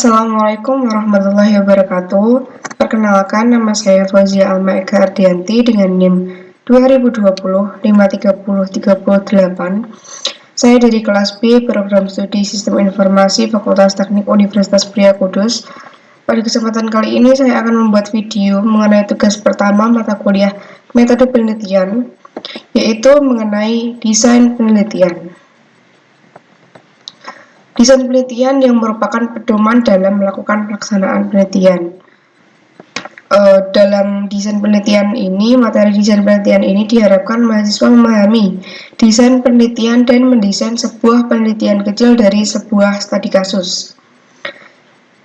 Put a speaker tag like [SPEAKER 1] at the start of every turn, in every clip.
[SPEAKER 1] Assalamualaikum warahmatullahi wabarakatuh. Perkenalkan, nama saya Fauzia Alma Eka Ardianti dengan NIM 2020-53038. Saya dari kelas B, Program Studi Sistem Informasi Fakultas Teknik Universitas Pria Kudus. Pada kesempatan kali ini saya akan membuat video mengenai tugas pertama mata kuliah metode penelitian, yaitu mengenai desain penelitian. Desain penelitian yang merupakan pedoman dalam melakukan pelaksanaan penelitian. Dalam desain penelitian ini, materi desain penelitian ini diharapkan mahasiswa memahami desain penelitian dan mendesain sebuah penelitian kecil dari sebuah studi kasus.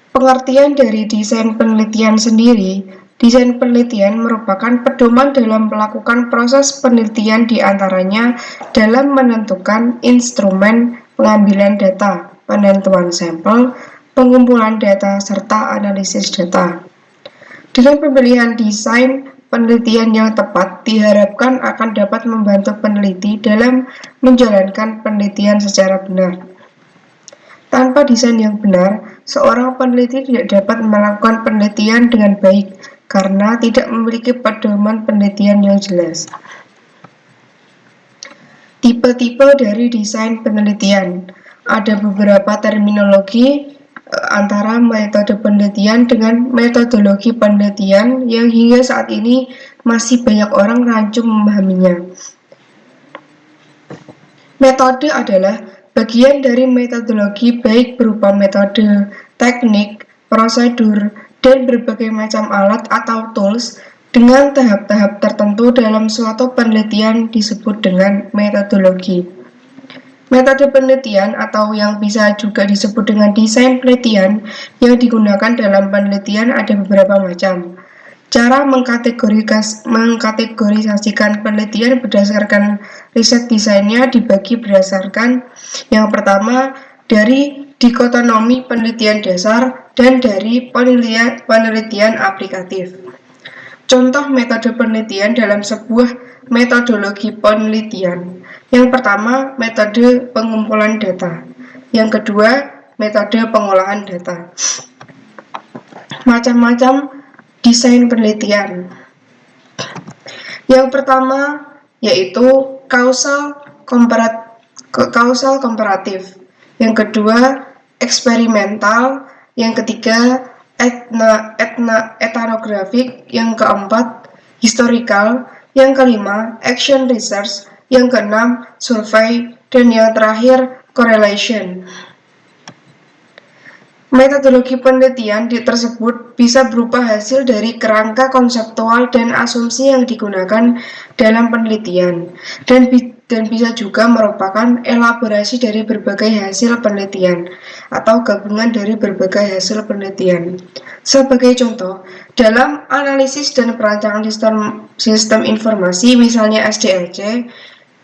[SPEAKER 1] Pengertian dari desain penelitian sendiri, desain penelitian merupakan pedoman dalam melakukan proses penelitian diantaranya dalam menentukan instrumen pengambilan data, penentuan sampel, pengumpulan data, serta analisis data. Dengan pemilihan desain penelitian yang tepat, diharapkan akan dapat membantu peneliti dalam menjalankan penelitian secara benar. Tanpa desain yang benar, seorang peneliti tidak dapat melakukan penelitian dengan baik karena tidak memiliki pedoman penelitian yang jelas. Tipe-tipe dari desain penelitian. Ada beberapa terminologi antara metode penelitian dengan metodologi penelitian yang hingga saat ini masih banyak orang rancu memahaminya. Metode adalah bagian dari metodologi baik berupa metode, teknik, prosedur, dan berbagai macam alat atau tools dengan tahap-tahap tertentu dalam suatu penelitian disebut dengan metodologi. Metode penelitian atau yang bisa juga disebut dengan desain penelitian yang digunakan dalam penelitian ada beberapa macam. Cara mengkategorisasikan penelitian berdasarkan riset desainnya dibagi berdasarkan yang pertama dari dikotomi penelitian dasar dan dari penelitian aplikatif. Contoh metode penelitian dalam sebuah metodologi penelitian. Yang pertama, metode pengumpulan data. Yang kedua, metode pengolahan data. Macam-macam desain penelitian. Yang pertama yaitu kausal komparatif. Yang kedua, eksperimental. Yang ketiga, etnografik. Yang keempat, historical. Yang kelima, action research. Yang keenam, survei. Dan yang terakhir, correlation. Metodologi penelitian tersebut bisa berupa hasil dari kerangka konseptual dan asumsi yang digunakan dalam penelitian, dan bisa juga merupakan elaborasi dari berbagai hasil penelitian atau gabungan dari berbagai hasil penelitian. Sebagai contoh, dalam analisis dan perancangan sistem informasi, misalnya SDLC,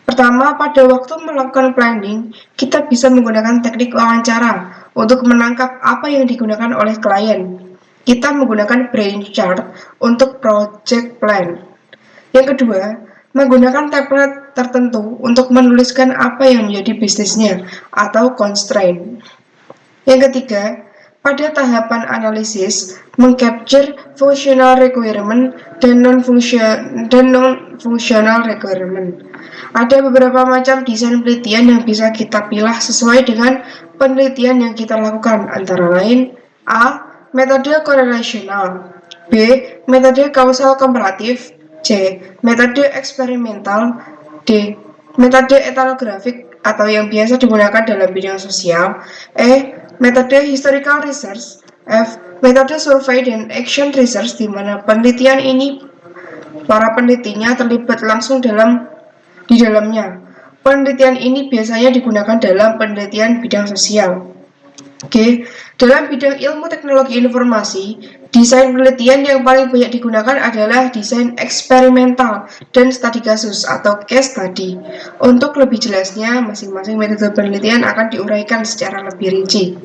[SPEAKER 1] pertama, pada waktu melakukan planning, kita bisa menggunakan teknik wawancara untuk menangkap apa yang digunakan oleh klien. Kita menggunakan brain chart untuk project plan. Yang kedua, menggunakan template tertentu untuk menuliskan apa yang menjadi bisnisnya atau constraint. Yang ketiga, pada tahapan analisis, mengcapture functional requirement dan non-functional requirement. Ada beberapa macam desain penelitian yang bisa kita pilih sesuai dengan penelitian yang kita lakukan, antara lain A. Metode korelasional, B. Metode kausal komparatif, C. Metode eksperimental, D. Metode etnografik atau yang biasa digunakan dalam bidang sosial, E. Metode historical research, F. Metode survei dan action research, di mana penelitian ini para penelitinya terlibat langsung di dalamnya. Penelitian ini biasanya digunakan dalam penelitian bidang sosial. Oke, dalam bidang ilmu teknologi informasi, desain penelitian yang paling banyak digunakan adalah desain eksperimental dan studi kasus atau case study. Untuk lebih jelasnya, masing-masing metode penelitian akan diuraikan secara lebih rinci.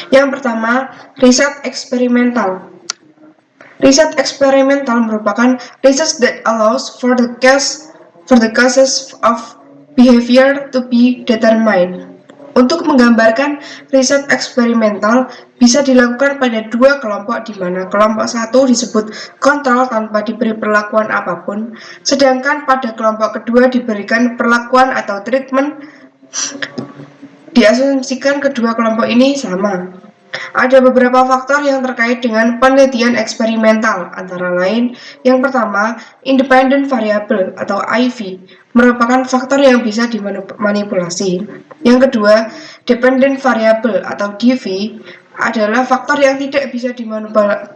[SPEAKER 1] Yang pertama, riset eksperimental. Riset eksperimental merupakan research that allows for the causes of behavior to be determined. Untuk menggambarkan riset eksperimental bisa dilakukan pada dua kelompok di mana kelompok satu disebut kontrol tanpa diberi perlakuan apapun, sedangkan pada kelompok kedua diberikan perlakuan atau treatment. Diasumsikan kedua kelompok ini sama. Ada beberapa faktor yang terkait dengan penelitian eksperimental, antara lain, yang pertama, independent variable atau IV, merupakan faktor yang bisa dimanipulasi. Yang kedua, dependent variable atau DV, adalah faktor yang tidak bisa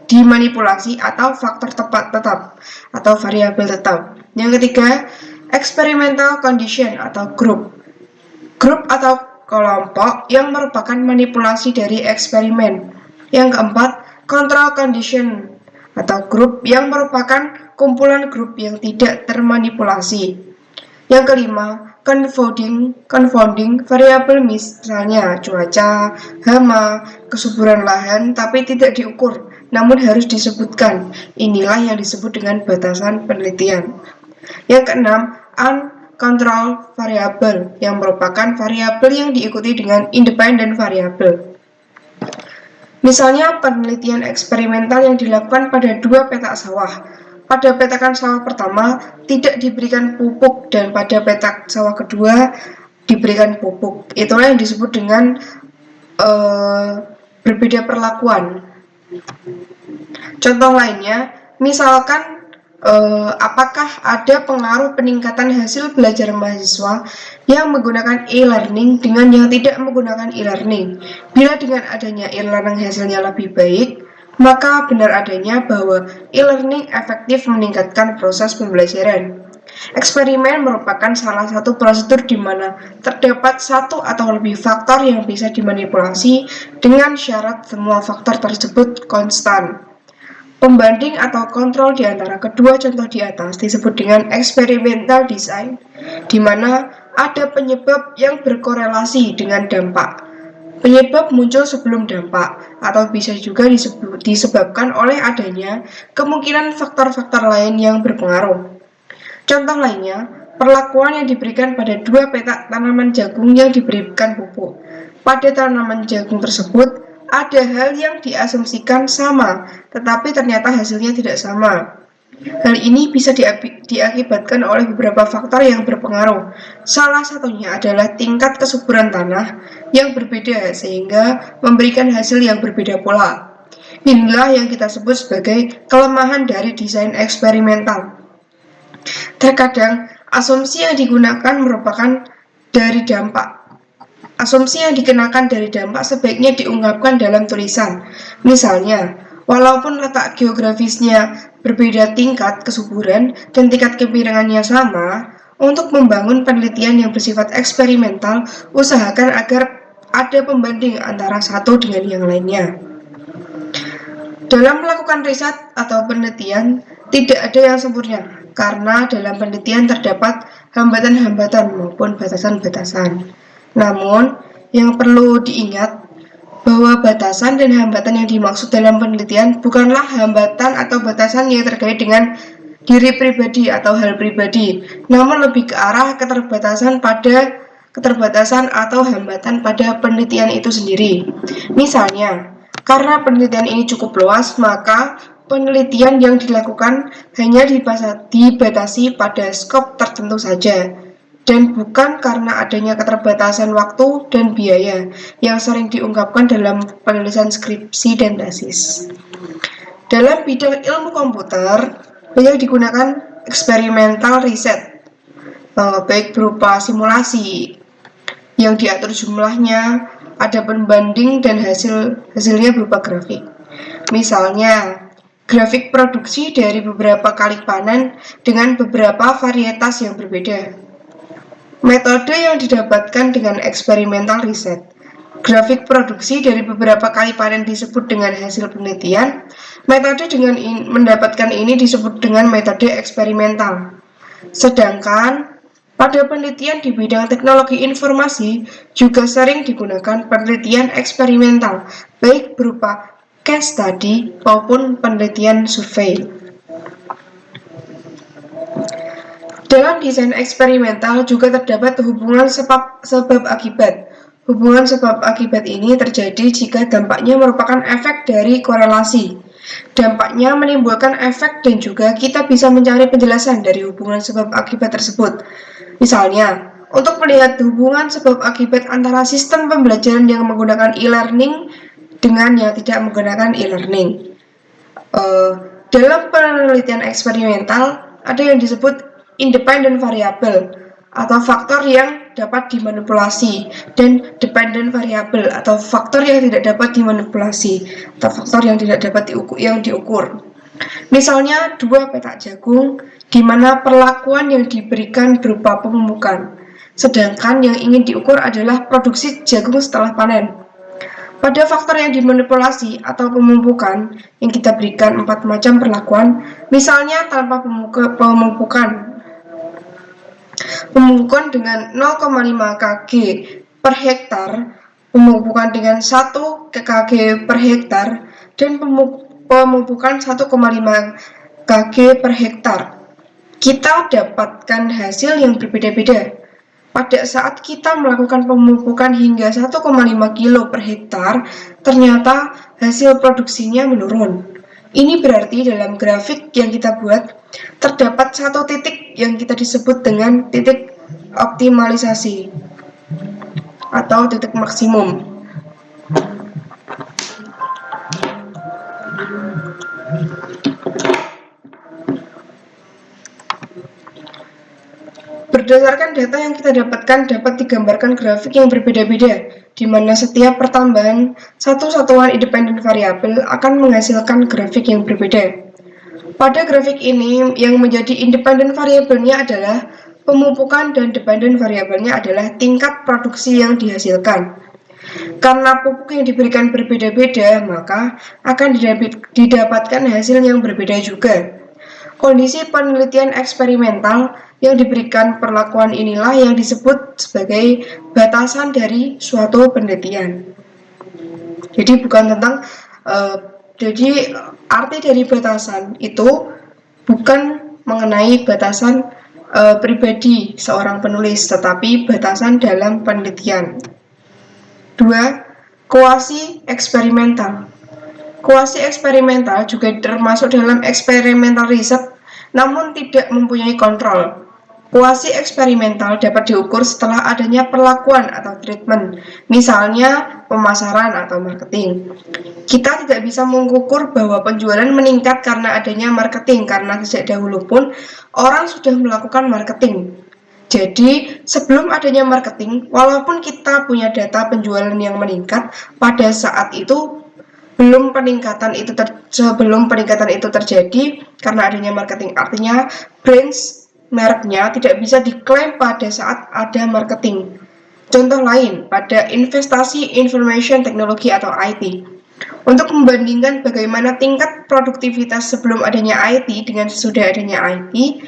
[SPEAKER 1] dimanipulasi atau faktor tetap atau variabel tetap. Yang ketiga, experimental condition atau group. Grup atau kelompok yang merupakan manipulasi dari eksperimen. Yang keempat, control condition atau grup yang merupakan kumpulan grup yang tidak termanipulasi. Yang kelima, confounding variabel, misalnya cuaca, hama, kesuburan lahan, tapi tidak diukur, namun harus disebutkan. Inilah yang disebut dengan batasan penelitian. Yang keenam, control variable yang merupakan variabel yang diikuti dengan independent variable. Misalnya penelitian eksperimental yang dilakukan pada dua petak sawah. Pada petakan sawah pertama tidak diberikan pupuk dan pada petak sawah kedua diberikan pupuk. Itulah yang disebut dengan berbeda perlakuan. Contoh lainnya, misalkan apakah ada pengaruh peningkatan hasil belajar mahasiswa yang menggunakan e-learning dengan yang tidak menggunakan e-learning? Bila dengan adanya e-learning hasilnya lebih baik, maka benar adanya bahwa e-learning efektif meningkatkan proses pembelajaran. Eksperimen merupakan salah satu prosedur di mana terdapat satu atau lebih faktor yang bisa dimanipulasi dengan syarat semua faktor tersebut konstan. Pembanding atau kontrol di antara kedua contoh di atas disebut dengan experimental design, di mana ada penyebab yang berkorelasi dengan dampak. Penyebab muncul sebelum dampak, atau bisa juga disebabkan oleh adanya kemungkinan faktor-faktor lain yang berpengaruh. Contoh lainnya, perlakuan yang diberikan pada dua petak tanaman jagung yang diberikan pupuk. Pada tanaman jagung tersebut, ada hal yang diasumsikan sama, tetapi ternyata hasilnya tidak sama. Hal ini bisa diakibatkan oleh beberapa faktor yang berpengaruh. Salah satunya adalah tingkat kesuburan tanah yang berbeda sehingga memberikan hasil yang berbeda pula. Inilah yang kita sebut sebagai kelemahan dari desain eksperimental. Terkadang asumsi yang digunakan merupakan dari dampak. Asumsi yang dikenakan dari dampak sebaiknya diungkapkan dalam tulisan. Misalnya, walaupun letak geografisnya berbeda tingkat kesuburan dan tingkat kemiringannya sama, untuk membangun penelitian yang bersifat eksperimental, usahakan agar ada pembanding antara satu dengan yang lainnya. Dalam melakukan riset atau penelitian, tidak ada yang sempurna, karena dalam penelitian terdapat hambatan-hambatan maupun batasan-batasan. Namun, yang perlu diingat bahwa batasan dan hambatan yang dimaksud dalam penelitian bukanlah hambatan atau batasan yang terkait dengan diri pribadi atau hal pribadi, namun lebih ke arah keterbatasan atau hambatan pada penelitian itu sendiri. Misalnya, karena penelitian ini cukup luas, maka penelitian yang dilakukan hanya dibatasi pada skop tertentu saja, dan bukan karena adanya keterbatasan waktu dan biaya yang sering diungkapkan dalam penulisan skripsi dan tesis. Dalam bidang ilmu komputer, banyak digunakan eksperimental riset, baik berupa simulasi yang diatur jumlahnya, ada pembanding dan hasilnya berupa grafik. Misalnya, grafik produksi dari beberapa kali panen dengan beberapa varietas yang berbeda. Metode yang didapatkan dengan eksperimental riset. Grafik produksi dari beberapa kali panen disebut dengan hasil penelitian. Metode dengan mendapatkan ini disebut dengan metode eksperimental. Sedangkan pada penelitian di bidang teknologi informasi juga sering digunakan penelitian eksperimental, baik berupa case study maupun penelitian survei. Dalam desain eksperimental juga terdapat hubungan sebab akibat. Hubungan sebab akibat ini terjadi jika dampaknya merupakan efek dari korelasi. Dampaknya menimbulkan efek dan juga kita bisa mencari penjelasan dari hubungan sebab akibat tersebut. Misalnya, untuk melihat hubungan sebab akibat antara sistem pembelajaran yang menggunakan e-learning dengan yang tidak menggunakan e-learning. Dalam penelitian eksperimental, ada yang disebut independent variable atau faktor yang dapat dimanipulasi, dan dependent variable atau faktor yang tidak dapat dimanipulasi atau faktor yang tidak dapat diukur. Misalnya dua petak jagung di mana perlakuan yang diberikan berupa pemupukan, sedangkan yang ingin diukur adalah produksi jagung setelah panen. Pada faktor yang dimanipulasi atau pemupukan yang kita berikan 4 macam perlakuan, misalnya tanpa pemupukan dengan 0,5 kg per hektar, pemupukan dengan 1 kg per hektar, dan pemupukan 1,5 kg per hektar. Kita dapatkan hasil yang berbeda-beda. Pada saat kita melakukan pemupukan hingga 1,5 kilo per hektar, ternyata hasil produksinya menurun. Ini berarti dalam grafik yang kita buat, terdapat satu titik yang kita sebut dengan titik optimalisasi atau titik maksimum. Berdasarkan data yang kita dapatkan dapat digambarkan grafik yang berbeda-beda, di mana setiap pertambahan satu satuan independen variabel akan menghasilkan grafik yang berbeda. Pada grafik ini, yang menjadi independen variabelnya adalah pemupukan dan dependen variabelnya adalah tingkat produksi yang dihasilkan. Karena pupuk yang diberikan berbeda-beda, maka akan didapatkan hasil yang berbeda juga. Kondisi penelitian eksperimental yang diberikan perlakuan inilah yang disebut sebagai batasan dari suatu penelitian. Jadi bukan tentang jadi arti dari batasan itu bukan mengenai batasan pribadi seorang penulis, tetapi batasan dalam penelitian. 2. Kuasi eksperimental. Kuasi eksperimental juga termasuk dalam experimental research, namun tidak mempunyai kontrol. Kuasi eksperimental dapat diukur setelah adanya perlakuan atau treatment, misalnya pemasaran atau marketing. Kita tidak bisa mengukur bahwa penjualan meningkat karena adanya marketing, karena sejak dahulu pun orang sudah melakukan marketing. Jadi, sebelum adanya marketing, walaupun kita punya data penjualan yang meningkat, pada saat itu sebelum peningkatan itu terjadi karena adanya marketing. Artinya brands mereknya tidak bisa diklaim pada saat ada marketing. Contoh lain, pada investasi information technology atau IT. Untuk membandingkan bagaimana tingkat produktivitas sebelum adanya IT dengan sesudah adanya IT,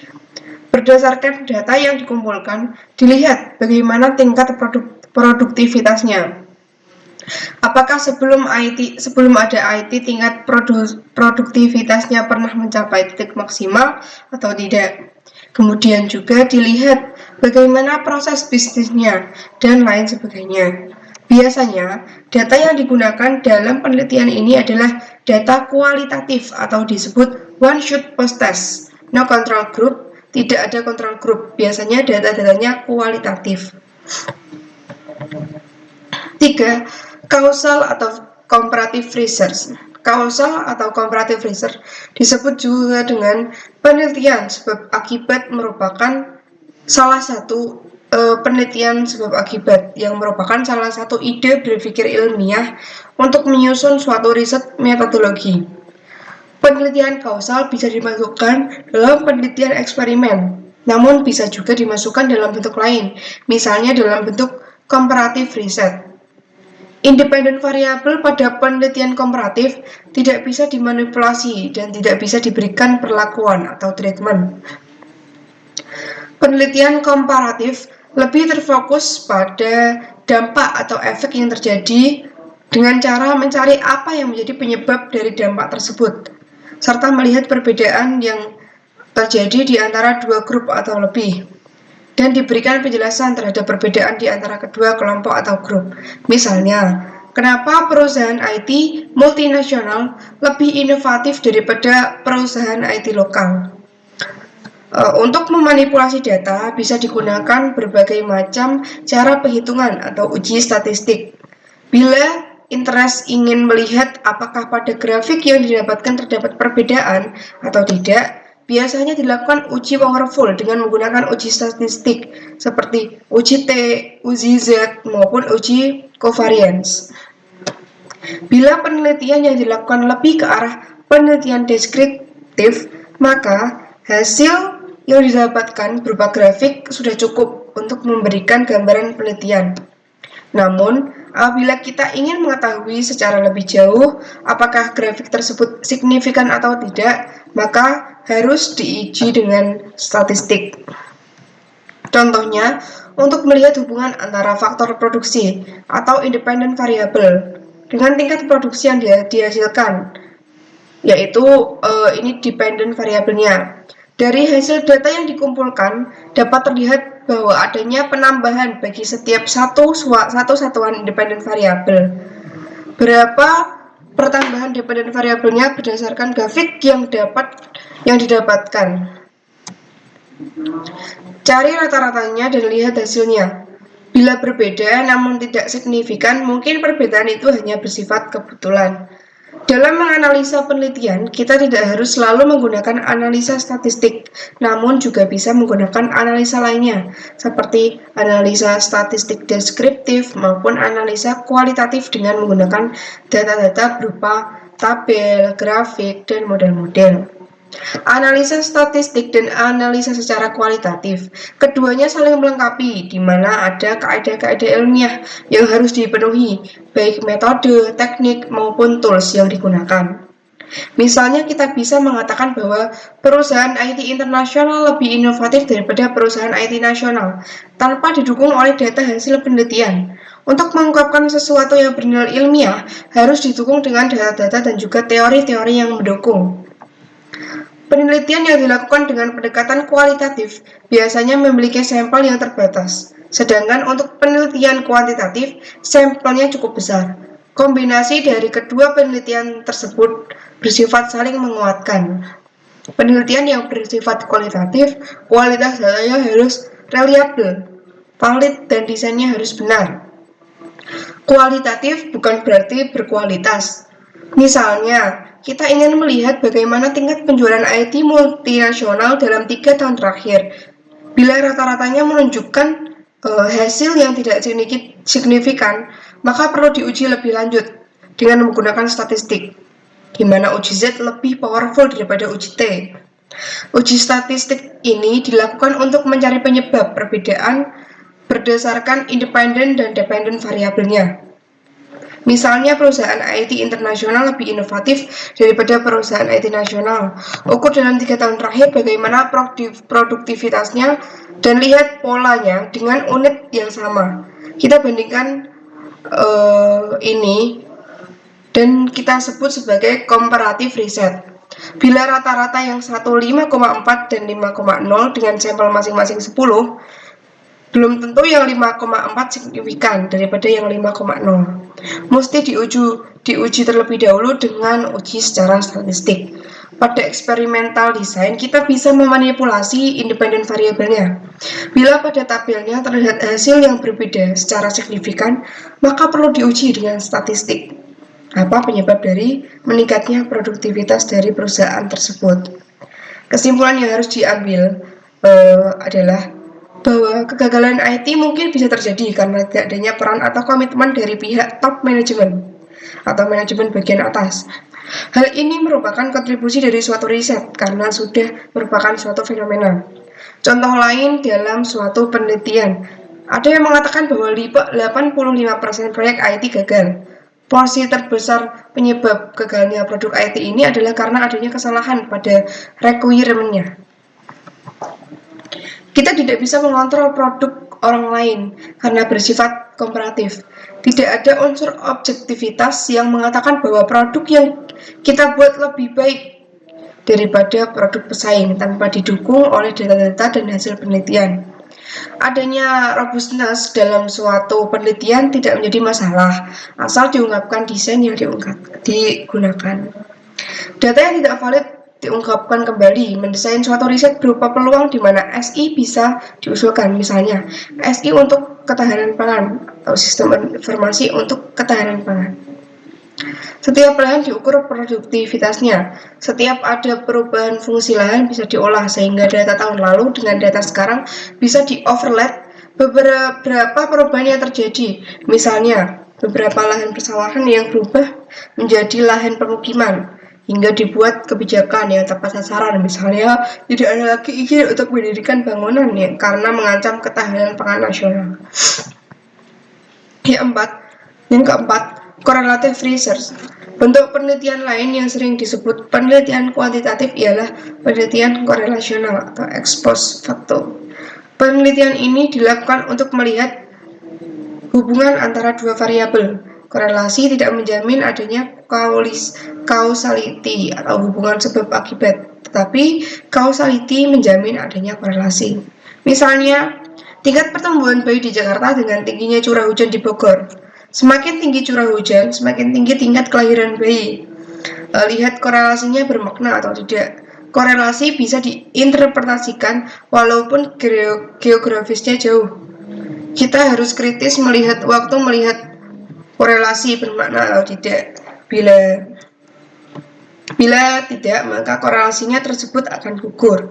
[SPEAKER 1] berdasarkan data yang dikumpulkan, dilihat bagaimana tingkat produktivitasnya. Apakah sebelum ada IT tingkat produktivitasnya pernah mencapai titik maksimal atau tidak? Kemudian juga dilihat bagaimana proses bisnisnya dan lain sebagainya. Biasanya, data yang digunakan dalam penelitian ini adalah data kualitatif atau disebut one-shot post-test. No control group, tidak ada control group. Biasanya data-datanya kualitatif. 3. Causal atau comparative research. Causal atau comparative research disebut juga dengan penelitian sebab akibat, merupakan salah satu penelitian sebab akibat yang merupakan salah satu ide berpikir ilmiah untuk menyusun suatu riset metodologi. Penelitian kausal bisa dimasukkan dalam penelitian eksperimen, namun bisa juga dimasukkan dalam bentuk lain, misalnya dalam bentuk comparative research. Independen variabel pada penelitian komparatif tidak bisa dimanipulasi dan tidak bisa diberikan perlakuan atau treatment. Penelitian komparatif lebih terfokus pada dampak atau efek yang terjadi dengan cara mencari apa yang menjadi penyebab dari dampak tersebut, serta melihat perbedaan yang terjadi di antara dua grup atau lebih. dan diberikan penjelasan terhadap perbedaan di antara kedua kelompok atau grup. Misalnya, kenapa perusahaan IT multinasional lebih inovatif daripada perusahaan IT lokal? Untuk memanipulasi data bisa digunakan berbagai macam cara penghitungan atau uji statistik. Bila interest ingin melihat apakah pada grafik yang didapatkan terdapat perbedaan atau tidak, biasanya dilakukan uji powerful dengan menggunakan uji statistik seperti uji T, uji Z, maupun uji covariance. Bila penelitian yang dilakukan lebih ke arah penelitian deskriptif, maka hasil yang didapatkan berupa grafik sudah cukup untuk memberikan gambaran penelitian. Namun, apabila kita ingin mengetahui secara lebih jauh apakah grafik tersebut signifikan atau tidak, maka harus diuji dengan statistik. Contohnya, untuk melihat hubungan antara faktor produksi atau independent variable dengan tingkat produksi yang dihasilkan, yaitu ini dependent variabelnya. Dari hasil data yang dikumpulkan, dapat terlihat bahwa adanya penambahan bagi setiap satu satuan independent variabel. Berapa pertambahan dependent variabelnya berdasarkan grafik yang didapatkan. Cari rata-ratanya dan lihat hasilnya. Bila berbeda namun tidak signifikan, mungkin perbedaan itu hanya bersifat kebetulan. Dalam menganalisa penelitian, kita tidak harus selalu menggunakan analisa statistik, namun juga bisa menggunakan analisa lainnya, seperti analisa statistik deskriptif maupun analisa kualitatif dengan menggunakan data-data berupa tabel, grafik, dan model-model. Analisa statistik dan analisa secara kualitatif, keduanya saling melengkapi, di mana ada kaidah-kaidah ilmiah yang harus dipenuhi, baik metode, teknik, maupun tools yang digunakan. Misalnya kita bisa mengatakan bahwa perusahaan IT internasional lebih inovatif daripada perusahaan IT nasional, tanpa didukung oleh data hasil penelitian. Untuk mengungkapkan sesuatu yang bernilai ilmiah, harus didukung dengan data-data dan juga teori-teori yang mendukung. Penelitian yang dilakukan dengan pendekatan kualitatif biasanya memiliki sampel yang terbatas, sedangkan untuk penelitian kuantitatif, sampelnya cukup besar. Kombinasi dari kedua penelitian tersebut bersifat saling menguatkan. Penelitian yang bersifat kualitatif, kualitas datanya harus reliable, valid, dan desainnya harus benar. Kualitatif bukan berarti berkualitas. Misalnya, kita ingin melihat bagaimana tingkat penjualan IT multinasional dalam 3 tahun terakhir. Bila rata-ratanya menunjukkan hasil yang tidak signifikan, maka perlu diuji lebih lanjut dengan menggunakan statistik, di mana uji Z lebih powerful daripada uji T. Uji statistik ini dilakukan untuk mencari penyebab perbedaan berdasarkan independent dan dependent variabelnya. Misalnya perusahaan IT internasional lebih inovatif daripada perusahaan IT nasional. Ukur dalam 3 tahun terakhir bagaimana produktivitasnya dan lihat polanya dengan unit yang sama. Kita bandingkan ini dan kita sebut sebagai comparative reset. Bila rata-rata yang satu 5,4 dan 5,0 dengan sampel masing-masing 10, belum tentu yang 5,4 signifikan daripada yang 5,0. Mesti diuji terlebih dahulu dengan uji secara statistik. Pada eksperimental design, kita bisa memanipulasi independent variabelnya. Bila pada tabelnya terlihat hasil yang berbeda secara signifikan, maka perlu diuji dengan statistik. Apa penyebab dari meningkatnya produktivitas dari perusahaan tersebut? Kesimpulan yang harus diambil adalah bahwa kegagalan IT mungkin bisa terjadi karena tidak adanya peran atau komitmen dari pihak top manajemen atau manajemen bagian atas. Hal ini merupakan kontribusi dari suatu riset karena sudah merupakan suatu fenomena. Contoh lain dalam suatu penelitian, ada yang mengatakan bahwa 85% proyek IT gagal. Porsi terbesar penyebab gagalnya produk IT ini adalah karena adanya kesalahan pada requirement-nya. Kita tidak bisa mengontrol produk orang lain karena bersifat komparatif. Tidak ada unsur objektivitas yang mengatakan bahwa produk yang kita buat lebih baik daripada produk pesaing tanpa didukung oleh data-data dan hasil penelitian. Adanya robustness dalam suatu penelitian tidak menjadi masalah, asal diungkapkan desain yang digunakan. Data yang tidak valid diungkapkan kembali. Mendesain suatu riset berupa peluang di mana SI bisa diusulkan, misalnya SI untuk ketahanan pangan atau sistem informasi untuk ketahanan pangan. Setiap lahan diukur produktivitasnya. Setiap ada perubahan fungsi lahan bisa diolah sehingga data tahun lalu dengan data sekarang bisa di-overlap beberapa perubahan yang terjadi. Misalnya, beberapa lahan persawahan yang berubah menjadi lahan pemukiman hingga dibuat kebijakan yang tepat sasaran. Misalnya, tidak ada lagi izin untuk mendirikan bangunan yang karena mengancam ketahanan pangan nasional. Yang keempat, correlative research. Bentuk penelitian lain yang sering disebut penelitian kuantitatif ialah penelitian korelasional atau ex post facto. Penelitian ini dilakukan untuk melihat hubungan antara dua variabel. Korelasi tidak menjamin adanya causality atau hubungan sebab akibat, tetapi causality menjamin adanya korelasi. Misalnya, tingkat pertumbuhan bayi di Jakarta dengan tingginya curah hujan di Bogor. Semakin tinggi curah hujan, semakin tinggi tingkat kelahiran bayi. Lihat korelasinya bermakna atau tidak. Korelasi bisa diinterpretasikan walaupun geografisnya jauh. Kita harus kritis melihat waktu melihat korelasi bermakna atau tidak. Bila tidak, maka korelasinya tersebut akan gugur.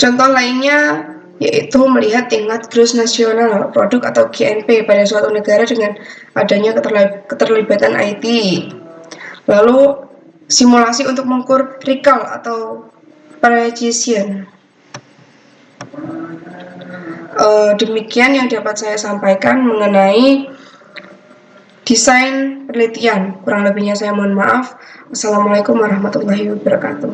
[SPEAKER 1] Contoh lainnya yaitu melihat tingkat gross nasional produk atau GNP pada suatu negara dengan adanya keterlibatan IT. Lalu simulasi untuk mengukur recall atau precision. Demikian yang dapat saya sampaikan mengenai desain penelitian. Kurang lebihnya saya mohon maaf. Wassalamualaikum warahmatullahi wabarakatuh.